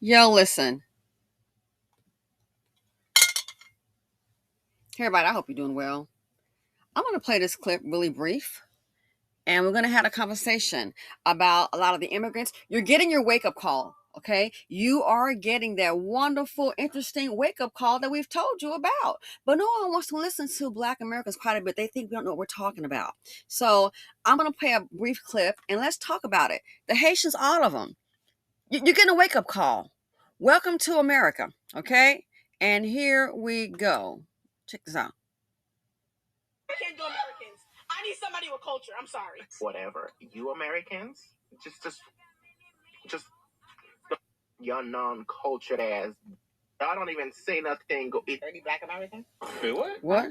Yo, listen. Hey, everybody, I hope you're doing well. I'm going to play this clip really brief, and we're going to have a conversation about a lot of the immigrants. You're getting your wake up call, okay? You are getting that wonderful, interesting wake up call that we've told you about. But no one wants to listen to Black Americans quite a bit. They think we don't know what we're talking about. So I'm going to play a brief clip, and let's talk about it. The Haitians, all of them. You're getting a wake up call. Welcome to America, okay? And here we go. Check this out. I can't do Americans. I need somebody with culture. I'm sorry. Whatever. You Americans, just your non-cultured ass. I don't even say nothing. Go eat. Dirty Black American? Wait, what? What?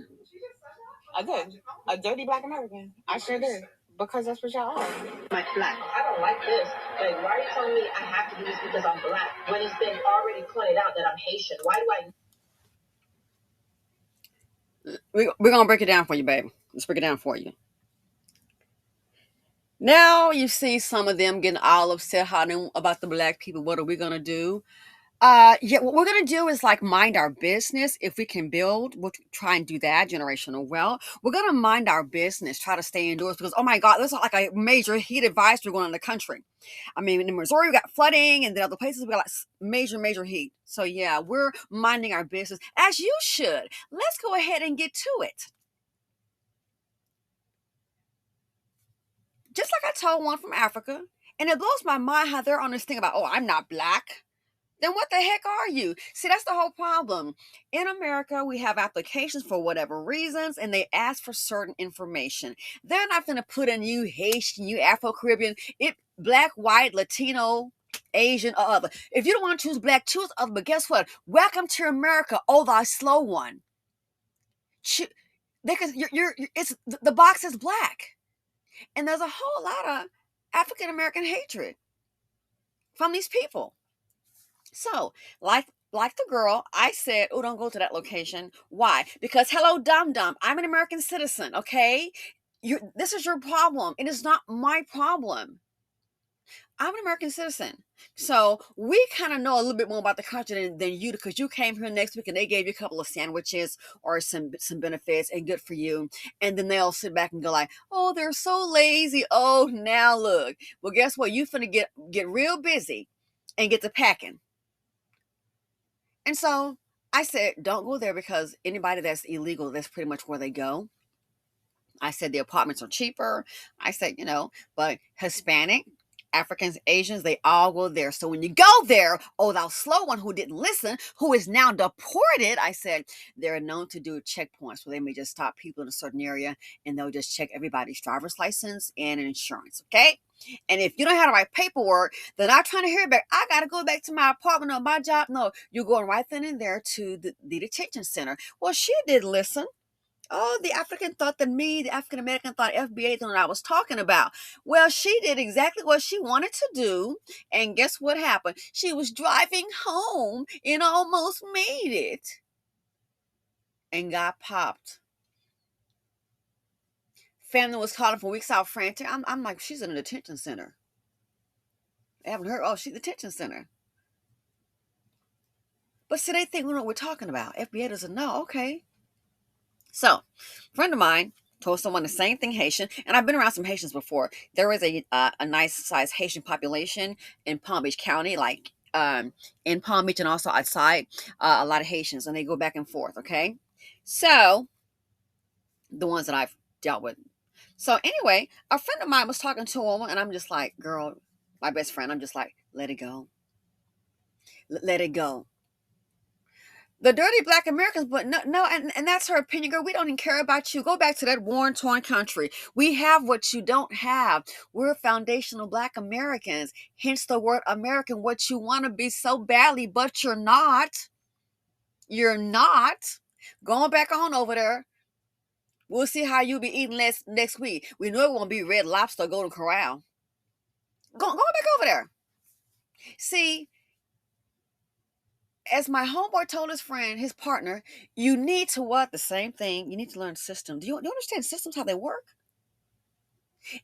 I did. A dirty Black American. I sure did. Because that's what y'all are. My black. I don't like this. Like, why are you telling me I have to do this because I'm black when it's been already pointed out that I'm Haitian? Why do I? We're going to break it down for you, baby. Let's break it down for you. Now you see some of them getting all upset about the black people. What are we going to do? Yeah, what we're gonna do is like mind our business. If we can build, we'll try and do that generational wealth. We're gonna mind our business, try to stay indoors because oh my God, there's like a major heat advisory going on in the country. I mean, in Missouri we got flooding, and then other places we got like major heat. So yeah, we're minding our business as you should. Let's go ahead and get to it. Just like I told one from Africa, and it blows my mind how they're on this thing about oh I'm not black. Then what the heck are you? See, that's the whole problem. In America, we have applications for whatever reasons, and they ask for certain information. They're not going to put in you Haitian, you Afro-Caribbean, it black, white, Latino, Asian, or other. If you don't want to choose black, choose other. But guess what? Welcome to America, oh thy slow one. Because it's the box is black, and there's a whole lot of African American hatred from these people. So, like the girl, I said, "Oh, don't go to that location." Why? Because hello, dum dum. I'm an American citizen. Okay, this is your problem. It is not my problem. I'm an American citizen, so we kind of know a little bit more about the country than you because you came here next week and they gave you a couple of sandwiches or some benefits and good for you, and then they'll sit back and go like, "Oh, they're so lazy." Oh, now look. Well, guess what? You finna get real busy and get to packing. And so I said, don't go there because anybody that's illegal, that's pretty much where they go. I said the apartments are cheaper. I said, but Hispanic, Africans, Asians, they all go there. So when you go there, oh, that slow one who didn't listen, who is now deported, I said, they're known to do checkpoints where they may just stop people in a certain area and they'll just check everybody's driver's license and insurance, okay? And if you don't have the right paperwork, they're not trying to hear back. I got to go back to my apartment or my job. No, you're going right then and there to the detention center. Well, she did listen. Oh, the African thought that me, the African American thought FBA than what I was talking about. Well, she did exactly what she wanted to do. And guess what happened? She was driving home and almost made it and got popped. Family was calling for weeks out frantic. I'm like, she's in a detention center. I haven't heard, oh, she's the detention center. But see, they think we know what we're talking about. FBA doesn't know. Okay. So, a friend of mine told someone the same thing Haitian, and I've been around some Haitians before. There is a nice sized Haitian population in Palm Beach County, like in Palm Beach and also outside, a lot of Haitians, and they go back and forth. Okay, so the ones that I've dealt with. So anyway, a friend of mine was talking to a woman, and I'm just like, girl, my best friend. I'm just like, let it go, let it go. The dirty Black Americans, but no, and that's her opinion, girl. We don't even care about you. Go back to that war-torn country. We have what you don't have. We're foundational Black Americans, hence the word American, what you want to be so badly, but you're not. You're not. Going back on over there. We'll see how you'll be eating next week. We know it won't be Red Lobster, Golden Corral. Going back over there. See, as my homeboy told his friend, his partner, you need to what? The same thing. You need to learn systems. Do you understand systems, how they work?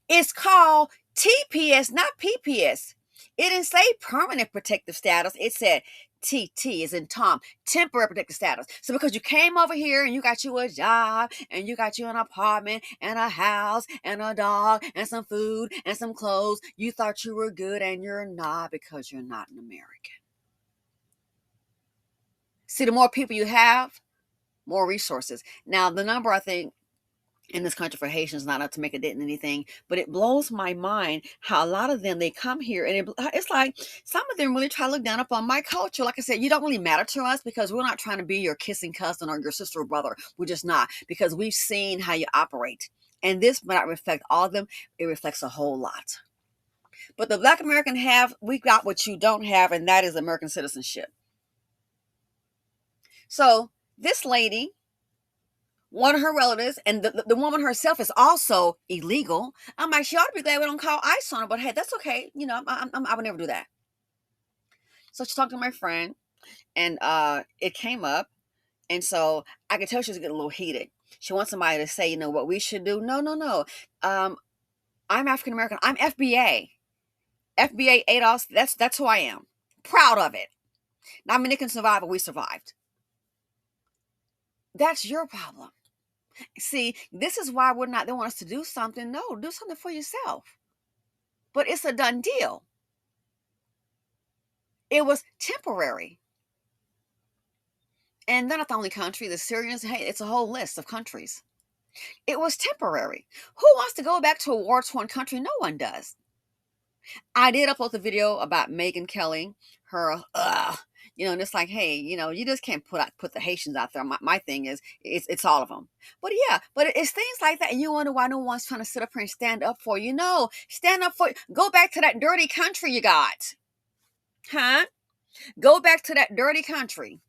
It's called TPS, not PPS. It didn't say permanent protective status. It said TT is in Tom, temporary protective status. So because you came over here and you got you a job and you got you an apartment and a house and a dog and some food and some clothes, you thought you were good, and you're not, because you're not an American. See, the more people you have, more resources. Now, the number, I think, in this country for Haitians, not up to make a dent in anything, but it blows my mind how a lot of them, they come here and it's like some of them really try to look down upon my culture. Like I said, you don't really matter to us because we're not trying to be your kissing cousin or your sister or brother. We're just not, because we've seen how you operate. And this might not reflect all of them, it reflects a whole lot. But the Black American have, we got what you don't have, and that is American citizenship. So this lady, one of her relatives, and the woman herself is also illegal. I'm like, she ought to be glad we don't call ICE on her, but hey, that's okay. You know, I would never do that. So she talked to my friend, and it came up, and so I could tell she was getting a little heated. She wants somebody to say, you know, what we should do. No, no, no. I'm African American. I'm FBA. FBA ADOS. That's who I am. Proud of it. Not many can survive, but we survived. That's your problem. See, this is why they want us to do something. No, do something for yourself. But it's a done deal. It was temporary. And they're not the only country. The Syrians, hey, it's a whole list of countries. It was temporary. Who wants to go back to a war-torn country? No one does. I did upload the video about Megyn Kelly, her, you know, and it's like, hey, you know, you just can't put the Haitians out there. My thing is, it's all of them. But yeah, but it's things like that, and you wonder why no one's trying to sit up here and stand up for you. No, stand up for, go back to that dirty country you got, huh? Go back to that dirty country.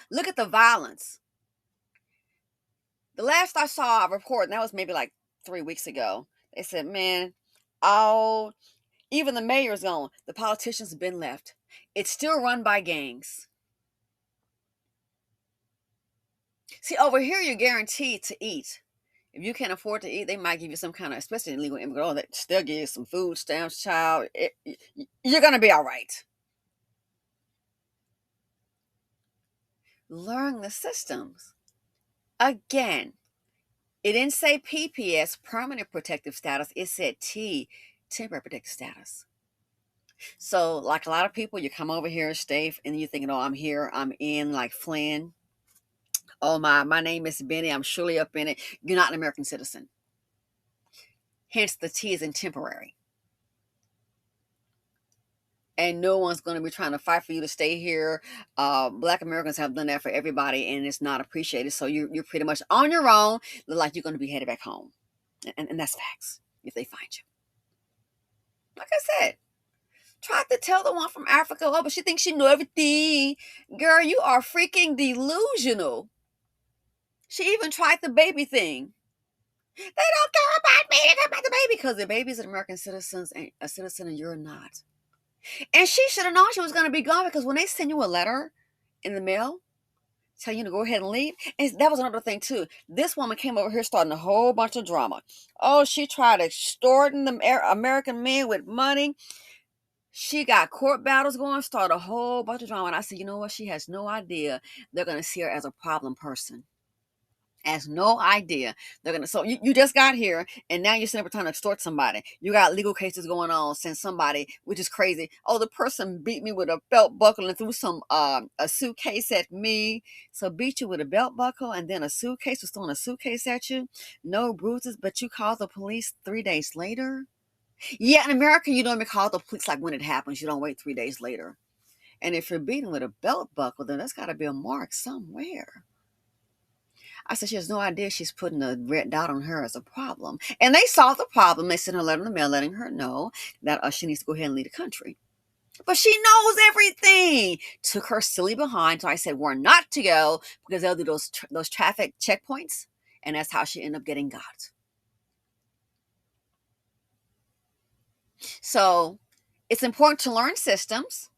Look at the violence. The last I saw a report, and that was maybe like 3 weeks ago, they said, man, oh, even the mayor's gone. The politicians have been left. It's still run by gangs. See, over here, you're guaranteed to eat. If you can't afford to eat, they might give you some kind of, especially illegal immigrant, that still give you some food stamps, child. You're going to be all right. Learn the systems. Again, it didn't say PPS, permanent protective status. It said T, temporary protective status. So, like a lot of people, you come over here and stay, and you're thinking, oh, I'm here, I'm in, like Flynn. Oh, my name is Benny, I'm surely up in it. You're not an American citizen. Hence, the T is in temporary. And no one's going to be trying to fight for you to stay here. Black Americans have done that for everybody, and it's not appreciated. So you're pretty much on your own, look like you're going to be headed back home. And that's facts, if they find you. Like I said, tried to tell the one from Africa, oh, but she thinks she knew everything. Girl, you are freaking delusional. She even tried the baby thing. They don't care about me, they care about the baby, because the baby's an American citizen, and a citizen, and you're not. And she should have known she was going to be gone, because when they send you a letter in the mail telling you to go ahead and leave, and that was another thing too. This woman came over here starting a whole bunch of drama. Oh, she tried extorting the American men with money. She got court battles going, started a whole bunch of drama. And I said, you know what? She has no idea they're going to see her as a problem person. Has no idea. They're going to, so you just got here, and now you're sitting up trying to extort somebody. You got legal cases going on since somebody, which is crazy. Oh, the person beat me with a belt buckle and threw a suitcase at me. So beat you with a belt buckle and then a suitcase, was throwing a suitcase at you. No bruises, but you called the police 3 days later. Yeah, in America, you don't even call the police like when it happens. You don't wait 3 days later. And if you're beaten with a belt buckle, then there's got to be a mark somewhere. I said, she has no idea she's putting a red dot on her as a problem. And they solved the problem. They sent her a letter in the mail letting her know that she needs to go ahead and leave the country. But she knows everything. Took her silly behind. So I said, we're not to go, because they'll do those traffic checkpoints. And that's how she ended up getting got. So it's important to learn systems.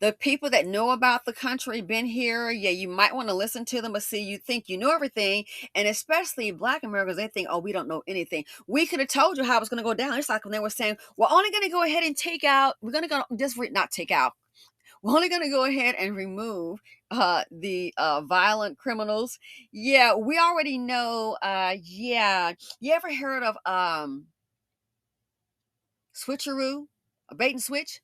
The people that know about the country, been here, yeah, you might want to listen to them, but see, you think you know everything. And especially Black Americans, they think, oh, we don't know anything. We could have told you how it was going to go down. It's like when they were saying, we're only going to go ahead and take out, we're going to go, just not take out. We're only going to go ahead and remove the violent criminals. Yeah, we already know. Yeah, you ever heard of switcheroo, a bait and switch?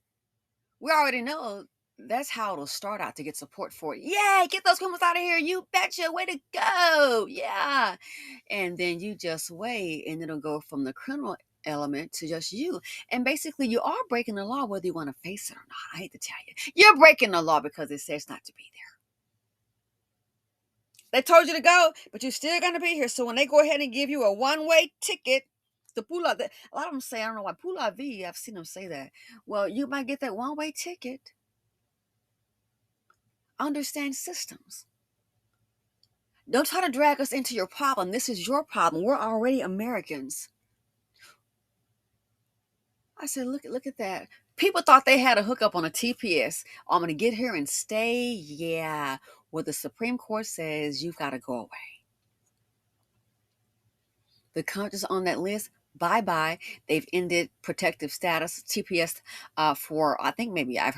We already know that's how it'll start out to get support for it. Yeah, get those criminals out of here. You betcha. Way to go. Yeah. And then you just wait, and it'll go from the criminal element to just you. And basically, you are breaking the law whether you want to face it or not. I hate to tell you. You're breaking the law because it says not to be there. They told you to go, but you're still going to be here. So when they go ahead and give you a one-way ticket, the pula, a lot of them say, I don't know why, pula V, I've seen them say that. Well, you might get that one-way ticket. Understand systems. Don't try to drag us into your problem. This is your problem. We're already Americans. I said, look at that. People thought they had a hookup on a TPS. Oh, I'm going to get here and stay. Yeah. Well, the Supreme Court says you've got to go away. The countries on that list, bye-bye. They've ended protective status, TPS, for, I think maybe I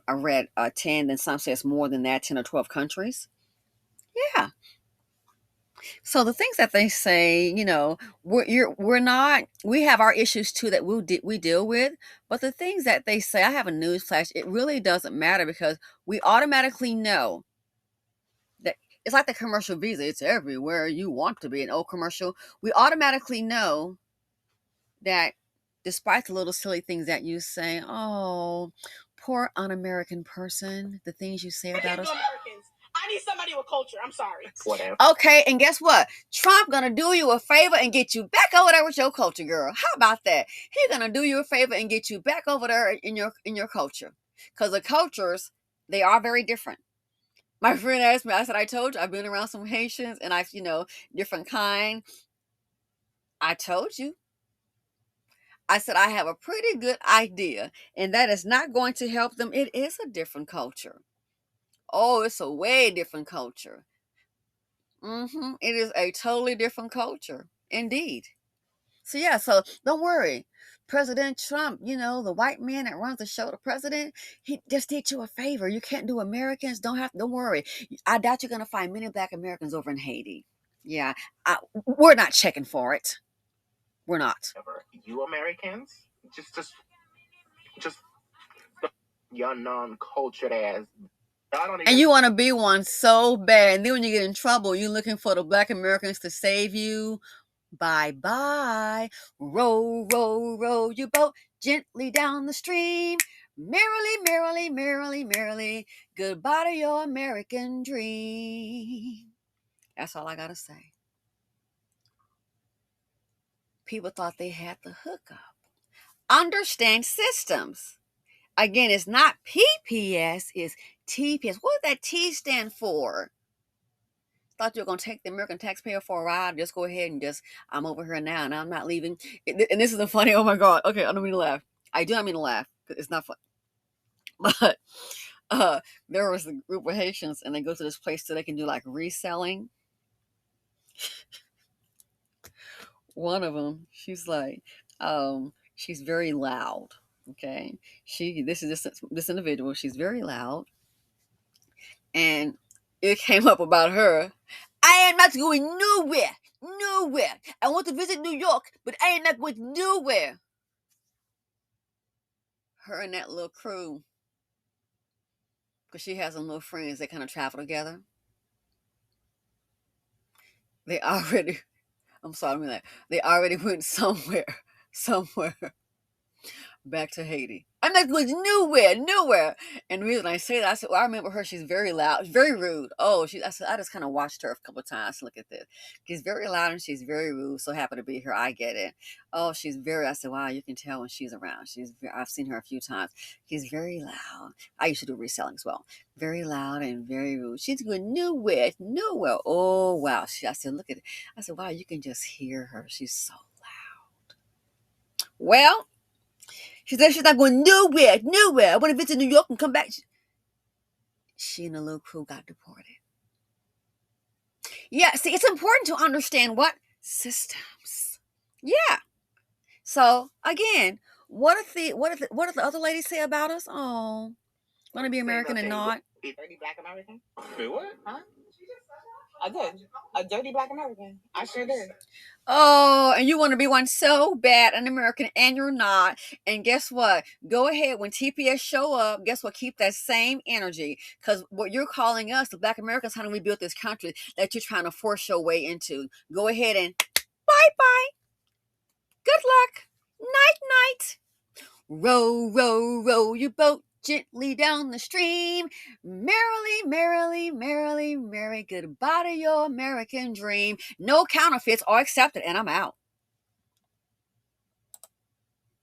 read 10, then some say it's more than that, 10 or 12 countries. Yeah. So the things that they say, we're not. We have our issues too that we deal with. But the things that they say, I have a news flash. It really doesn't matter because we automatically know that it's like the commercial visa. It's everywhere you want to be. An old commercial. We automatically know that, despite the little silly things that you say, oh, poor un-American person, the things you say about us. Americans. I need somebody with culture. I'm sorry. Whatever. Okay, and guess what? Trump gonna do you a favor and get you back over there with your culture, girl. How about that? He gonna do you a favor and get you back over there in your culture, because the cultures, they are very different. My friend asked me. I said, I told you I've been around some Haitians, and I've different kind. I told you. I said I have a pretty good idea, and that is not going to help them. It is a different culture. Oh, it's a way different culture. It is a totally different culture, indeed. So yeah, so don't worry. President Trump, the white man that runs the show, the president, he just did you a favor. You can't do Americans. Don't worry. I doubt you're gonna find many Black Americans over in Haiti. Yeah, we're not checking for it. We're not. You Americans, just your non-cultured ass. And you want to be one so bad. And then when you get in trouble, you're looking for the Black Americans to save you. Bye-bye. Row, row, row your boat gently down the stream. Merrily, merrily, merrily, merrily. Goodbye to your American dream. That's all I got to say. People thought they had the hookup. Understand systems. Again, it's not PPS, it's TPS. What does that T stand for? Thought you were going to take the American taxpayer for a ride. Just go ahead and I'm over here now and I'm not leaving. And this is the funny, oh my God. Okay, I don't mean to laugh. I do not mean to laugh because it's not fun. But there was a group of Haitians and they go to this place so they can do like reselling. One of them, she's like, she's very loud. Okay. This is this individual. She's very loud. And it came up about her. I am not going nowhere. Nowhere. I want to visit New York, but I am not going nowhere. Her and that little crew, because she has some little friends that kind of travel together. They already went somewhere back to Haiti. I'm not going nowhere. And the reason I say that, I said, well, I remember her. She's very loud, very rude. Oh, I just kind of watched her a couple of times. Look at this. She's very loud and she's very rude. So happy to be here. I get it. Oh, I said, wow, you can tell when she's around. I've seen her a few times. She's very loud. I used to do reselling as well. Very loud and very rude. She's going nowhere. Oh, wow. I said, look at it. I said, wow, you can just hear her. She's so loud. Well, she said she's not going nowhere. I want to visit New York and come back. she and the little crew got deported. Yeah, see, it's important to understand what systems. Yeah. So again, what if the other ladies say about us? Oh, want to be American and not. Dirty black American? Wait, what? Huh? I did. A dirty black American. I sure did. Oh, and you want to be one so bad, an American, and you're not. And guess what? Go ahead, when TPS show up, guess what? Keep that same energy. Because what you're calling us, the black Americans, how do we build this country that you're trying to force your way into? Go ahead and bye-bye. Good luck. Night-night. Row, row, row your boat gently down the stream. Merrily, merrily, merrily, merry goodbye to your American dream. No counterfeits are accepted, and I'm out.